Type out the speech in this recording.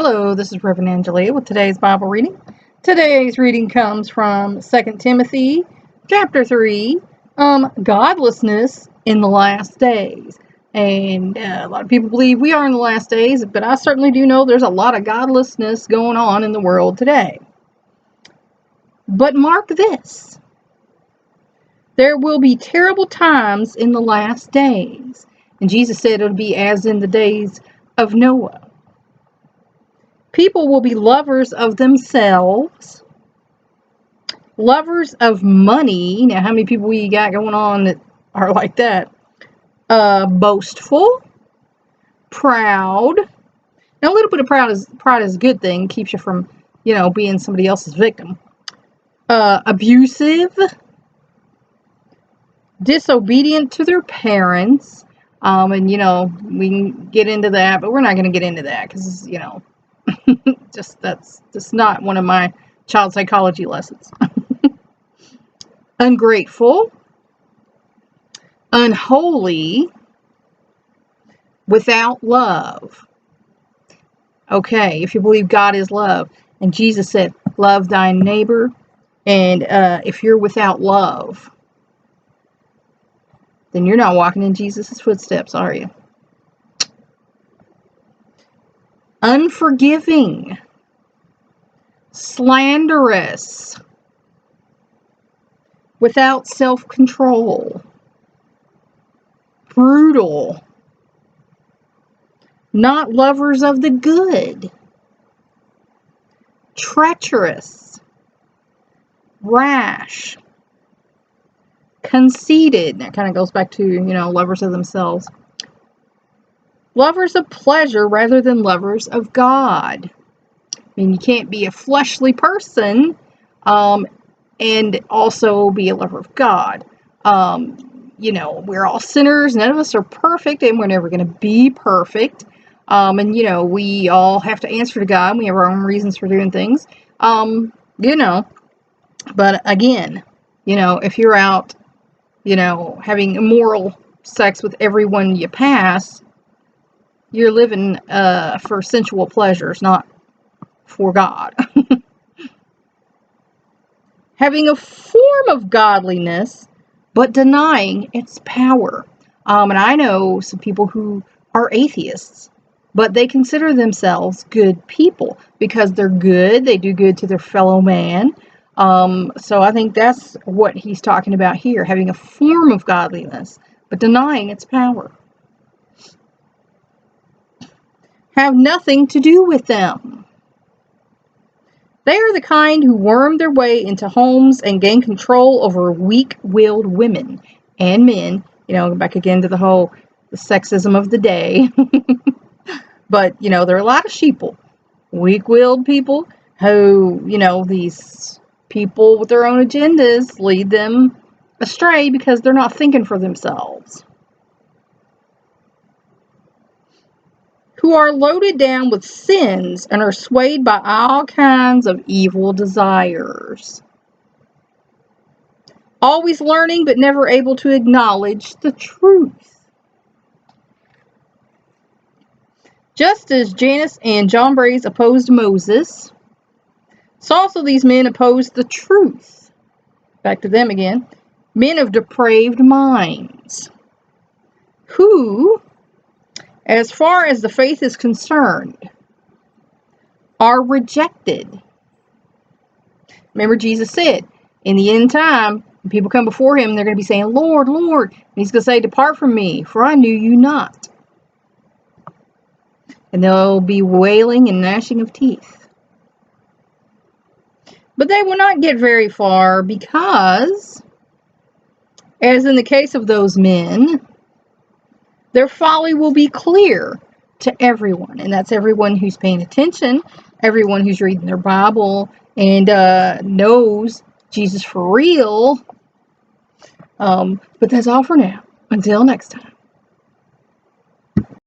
Hello, this is Reverend Angelia with today's Bible reading. Today's reading comes from 2 Timothy chapter 3, godlessness in the last days. And a lot of people believe we are in the last days, but I certainly do know there's a lot of godlessness going on in the world today. But mark this. There will be terrible times in the last days. And Jesus said it'll be as in the days of Noah. People will be lovers of themselves, lovers of money. Now, how many people we got going on that are like that? Boastful, proud. Now, a little bit of pride is a good thing. Keeps you from, being somebody else's victim. Abusive, disobedient to their parents. And, we can get into that, but we're not going to get into that because, that's not one of my child psychology lessons. Ungrateful, unholy, without love. Okay, if you believe God is love, and Jesus said, love thy neighbor, and if you're without love, then you're not walking in Jesus' footsteps, are you? Unforgiving, slanderous, without self-control, brutal, not lovers of the good, treacherous, rash, conceited. That kind of goes back to, lovers of themselves. Lovers of pleasure rather than lovers of God. I mean, you can't be a fleshly person and also be a lover of God. We're all sinners. None of us are perfect, and we're never going to be perfect. And we all have to answer to God. We have our own reasons for doing things. But again, if you're out, having immoral sex with everyone you pass, you're living for sensual pleasures, not for God. Having a form of godliness, but denying its power. And I know some people who are atheists, but they consider themselves good people because they're good. They do good to their fellow man. So I think that's what he's talking about here, having a form of godliness, but denying its power. Have nothing to do with them. They are the kind who worm their way into homes and gain control over weak-willed women and men. Back again to the sexism of the day. But, there are a lot of sheeple, weak-willed people who, these people with their own agendas lead them astray because they're not thinking for themselves. Who are loaded down with sins and are swayed by all kinds of evil desires. Always learning but never able to acknowledge the truth. Just as Jannes and Jambres opposed Moses, so also these men opposed the truth. Back to them again. Men of depraved minds, who, as far as the faith is concerned, are rejected. Remember, Jesus said, in the end time, when people come before him, they're going to be saying, Lord, Lord. And he's going to say, depart from me, for I knew you not. And there'll be wailing and gnashing of teeth. But they will not get very far because, as in the case of those men, their folly will be clear to everyone. And that's everyone who's paying attention, everyone who's reading their Bible and knows Jesus for real. But that's all for now. Until next time.